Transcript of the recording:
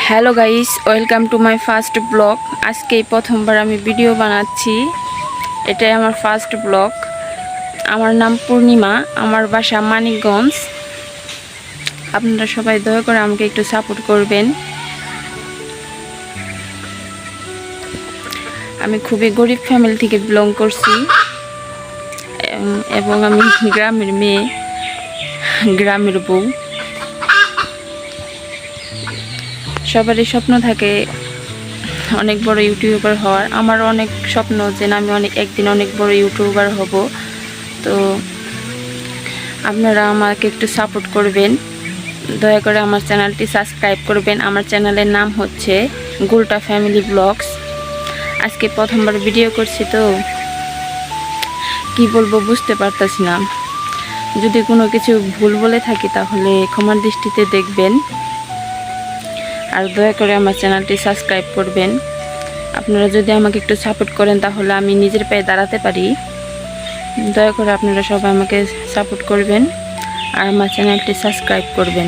Hello guys, welcome to my first blog. আজকে প্রথমবার আমি ভিডিও বানাচ্ছি। এটাই আমার ফার্স্ট ব্লগ। আমার নাম পূর্ণিমা, আমার বাসা মানিকগঞ্জ। আপনারা সবাই দয়া করে আমাকে একটু সাপোর্ট করবেন। আমি খুবই গরিব ফ্যামিলি থেকে বিলং করছি এবং আমি গ্রামের মেয়ে, গ্রামের বউ। সবারই স্বপ্ন থাকে অনেক বড় ইউটিউবার হওয়ার। আমার অনেক স্বপ্ন যে আমি একদিন অনেক বড় ইউটিউবার হব। তো আপনারা আমাকে একটু সাপোর্ট করবেন, দয়া করে আমার চ্যানেলটি সাবস্ক্রাইব করবেন। আমার চ্যানেলের নাম হচ্ছে গুলটা ফ্যামিলি ব্লগস। আজকে প্রথমবার ভিডিও করছি, তো কি বলবো বুঝতে পারতাছি না। যদি কোনো কিছু ভুল বলে থাকি তাহলে ক্ষমার দৃষ্টিতে দেখবেন, আর দয়া করে আমার চ্যানেলটি সাবস্ক্রাইব করবেন। আপনারা যদি আমাকে একটু সাপোর্ট করেন তাহলে আমি নিজের পায়ে দাঁড়াতে পারি। দয়া করে আপনারা সবাই আমাকে সাপোর্ট করবেন আর আমার চ্যানেলটি সাবস্ক্রাইব করবেন।